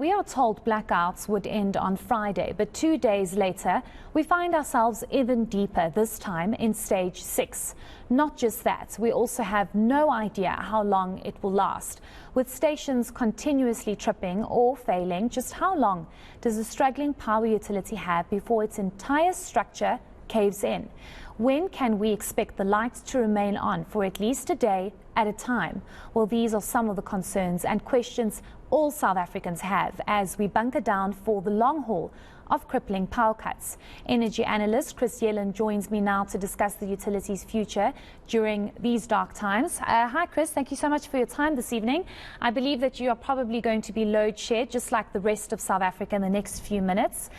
we are told blackouts would end on Friday, but 2 days later, we find ourselves even deeper, this time in stage 6. Not just that, we also have no idea how long it will last. With stations continuously tripping or failing, just how long does a struggling power utility have before its entire structure caves in? When can we expect the lights to remain on for at least a day at a time? Well, these are some of the concerns and questions all South Africans have as we bunker down for the long haul of crippling power cuts. Energy analyst Chris Yelland joins me now to discuss the utility's future during these dark times. Hi Chris, thank you so much for your time this evening. I believe that you are probably going to be load shed just like the rest of South Africa in the next few minutes.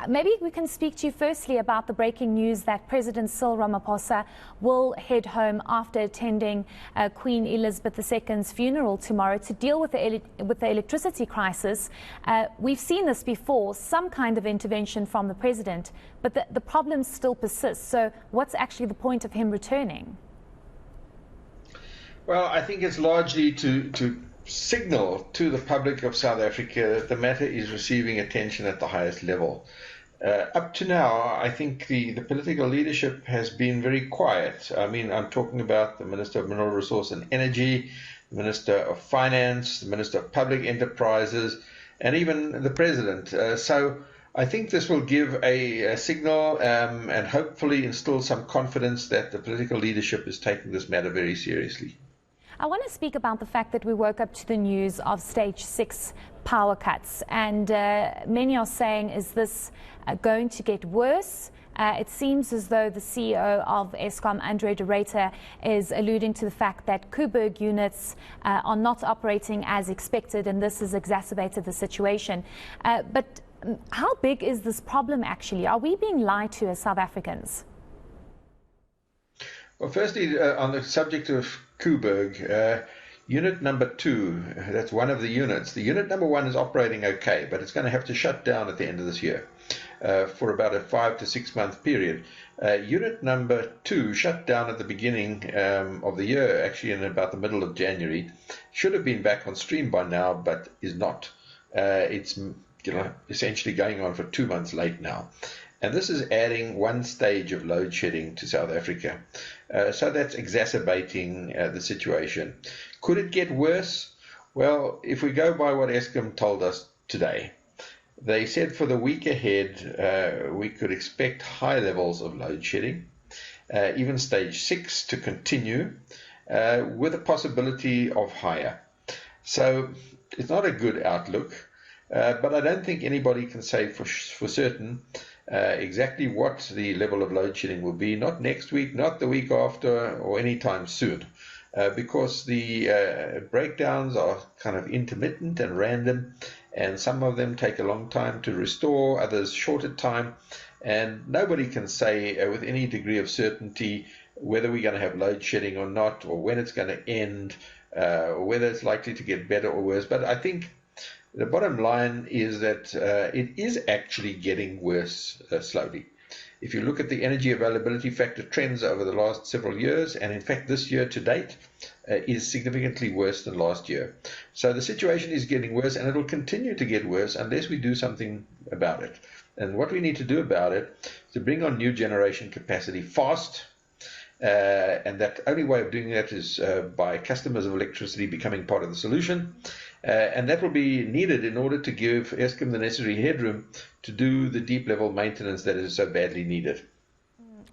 Maybe we can speak to you firstly about the breaking news that President Cyril Ramaphosa will head home after attending Queen Elizabeth II's funeral tomorrow to deal with the electricity crisis. We've seen this before, some kind of intervention from the president, but the problem still persists. So what's actually the point of him returning? Well, I think it's largely to signal to the public of South Africa that the matter is receiving attention at the highest level. Up to now, I think the political leadership has been very quiet. I mean, I'm talking about the Minister of Mineral Resource and Energy, the Minister of Finance, the Minister of Public Enterprises, and even the President. So I think this will give a signal and hopefully instill some confidence that the political leadership is taking this matter very seriously. I want to speak about the fact that we woke up to the news of stage 6 power cuts, and many are saying, is this going to get worse? It seems as though the CEO of Eskom, Andre de Ruyter, is alluding to the fact that Koeberg units are not operating as expected, and this has exacerbated the situation. But how big is this problem actually? Are we being lied to as South Africans? Well, firstly, on the subject of Koeberg, unit number 2, that's one of the units. The unit number 1 is operating okay, but it's going to have to shut down at the end of this year for about a 5 to 6 month period. Unit number 2 shut down at the beginning of the year, actually in about the middle of January. Should have been back on stream by now, but is not. It's essentially going on for 2 months late now. And this is adding one stage of load shedding to South Africa. So that's exacerbating the situation. Could it get worse? Well, if we go by what Eskom told us today, they said for the week ahead we could expect high levels of load shedding, even stage 6 to continue, with a possibility of higher. So it's not a good outlook, but I don't think anybody can say for certain exactly what the level of load shedding will be, not next week, not the week after, or anytime soon, because the breakdowns are kind of intermittent and random, and some of them take a long time to restore, others shorter time, and nobody can say with any degree of certainty whether we're going to have load shedding or not, or when it's going to end, or whether it's likely to get better or worse. But I think the bottom line is that it is actually getting worse slowly. If you look at the energy availability factor trends over the last several years, and in fact this year to date is significantly worse than last year. So the situation is getting worse, and it will continue to get worse unless we do something about it. And what we need to do about it is to bring on new generation capacity fast, and that only way of doing that is by customers of electricity becoming part of the solution. And that will be needed in order to give Eskom the necessary headroom to do the deep level maintenance that is so badly needed.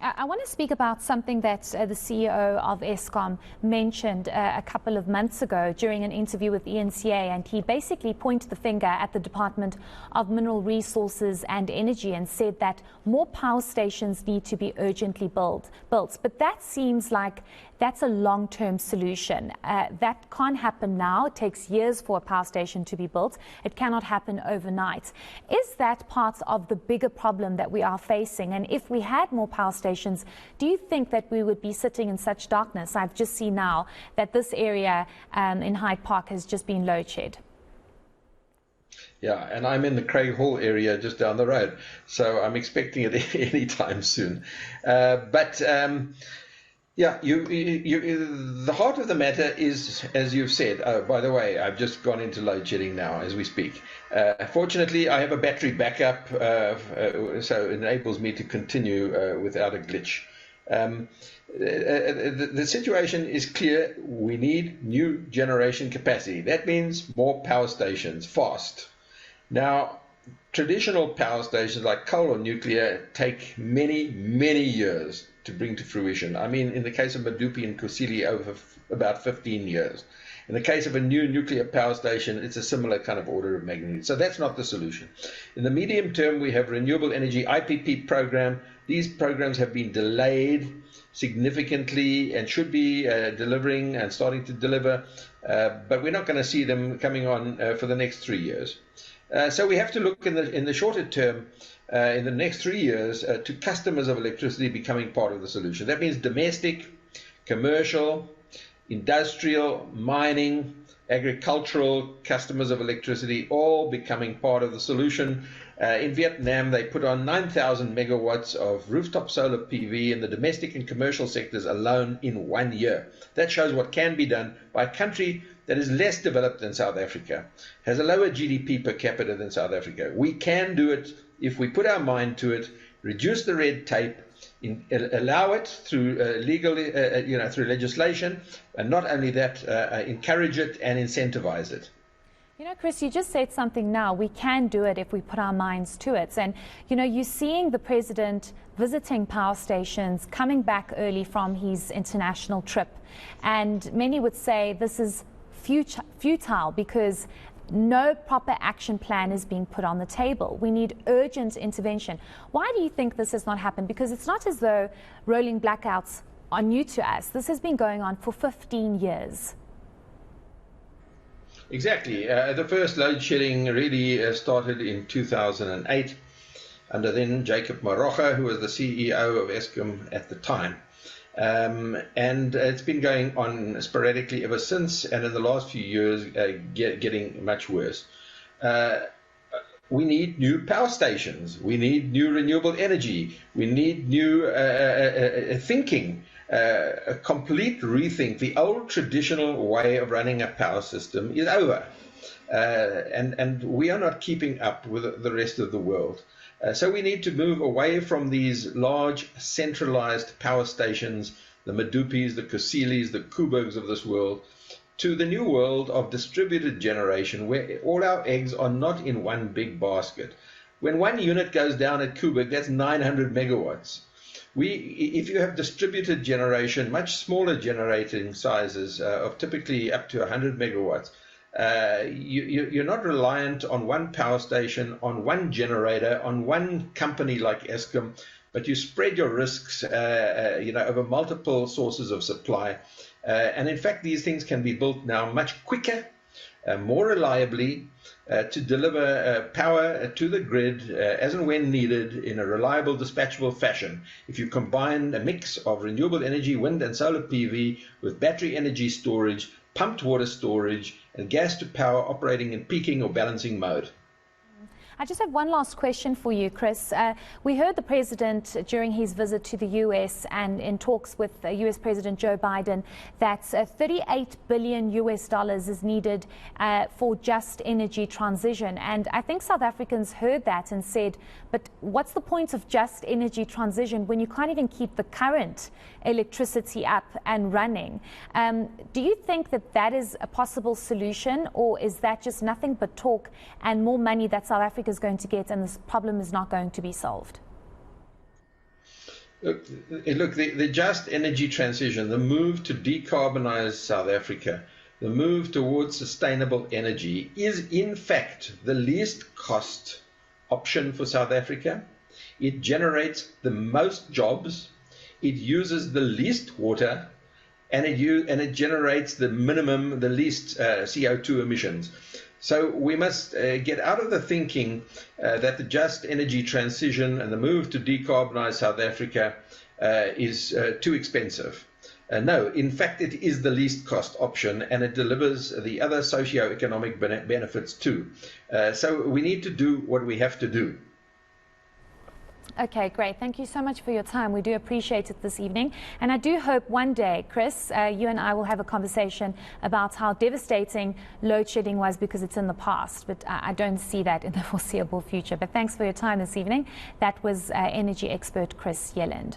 I want to speak about something that the CEO of Eskom mentioned a couple of months ago during an interview with eNCA, and he basically pointed the finger at the Department of Mineral Resources and Energy and said that more power stations need to be urgently built. But that seems like that's a long-term solution. That can't happen now. It takes years for a power station to be built. It cannot happen overnight. Is that part of the bigger problem that we are facing? And if we had more power stations, do you think that we would be sitting in such darkness? I've just seen now that this area in Hyde Park has just been load shed. Yeah, and I'm in the Craig Hall area just down the road, so I'm expecting it any time soon. Yeah, the heart of the matter is, as you've said. Oh, by the way, I've just gone into load shedding now as we speak. Fortunately, I have a battery backup, so it enables me to continue without a glitch. The situation is clear. We need new generation capacity. That means more power stations, fast. Now, traditional power stations like coal or nuclear take many, many years to bring to fruition. I mean, in the case of Medupi and Kusile, over about 15 years. In the case of a new nuclear power station, it's a similar kind of order of magnitude. So that's not the solution. In the medium term, we have renewable energy IPP program. These programs have been delayed significantly and should be delivering and starting to deliver, but we're not going to see them coming on for the next 3 years. So we have to look in the shorter term, in the next 3 years, to customers of electricity becoming part of the solution. That means domestic, commercial, industrial, mining, agricultural customers of electricity all becoming part of the solution. In Vietnam, they put on 9,000 megawatts of rooftop solar PV in the domestic and commercial sectors alone in 1 year. That shows what can be done by a country that is less developed than South Africa, has a lower GDP per capita than South Africa. We can do it if we put our mind to it, reduce the red tape, allow it through through legislation, and not only that, encourage it and incentivize it. You know, Chris, you just said something now. We can do it if we put our minds to it. And, you know, you're seeing the president visiting power stations, coming back early from his international trip. And many would say this is futile because no proper action plan is being put on the table. We need urgent intervention. Why do you think this has not happened? Because it's not as though rolling blackouts are new to us. This has been going on for 15 years. Exactly. The first load shedding really started in 2008 under then Jacob Marocha, who was the CEO of Eskom at the time. And it's been going on sporadically ever since, and in the last few years getting much worse. We need new power stations. We need new renewable energy. We need new thinking, a complete rethink. The old traditional way of running a power system is over, and we are not keeping up with the rest of the world. So we need to move away from these large centralized power stations, the Medupis, the Kusiles, the Koebergs of this world, to the new world of distributed generation, where all our eggs are not in one big basket. When one unit goes down at Koeberg, that's 900 megawatts. If you have distributed generation, much smaller generating sizes of typically up to 100 megawatts, you're not reliant on one power station, on one generator, on one company like Eskom, but you spread your risks over multiple sources of supply. And in fact, these things can be built now much quicker, more reliably, to deliver power to the grid as and when needed in a reliable, dispatchable fashion. If you combine a mix of renewable energy, wind and solar PV with battery energy storage, pumped water storage, and gas to power operating in peaking or balancing mode. I just have one last question for you, Chris. We heard the president during his visit to the US and in talks with US President Joe Biden that $38 billion is needed for just energy transition. And I think South Africans heard that and said, but what's the point of just energy transition when you can't even keep the current electricity up and running? Do you think that that is a possible solution, or is that just nothing but talk and more money that South Africa is going to get, and this problem is not going to be solved? Look, the just energy transition, the move to decarbonize South Africa, the move towards sustainable energy is in fact the least cost option for South Africa. It generates the most jobs, it uses the least water, and it generates the least CO2 emissions. So we must get out of the thinking that the just energy transition and the move to decarbonize South Africa is too expensive. No, in fact, it is the least cost option, and it delivers the other socio-economic benefits too. So we need to do what we have to do. Okay, great. Thank you so much for your time. We do appreciate it this evening. And I do hope one day, Chris, you and I will have a conversation about how devastating load shedding was, because it's in the past. But I don't see that in the foreseeable future. But thanks for your time this evening. That was energy expert Chris Yelland.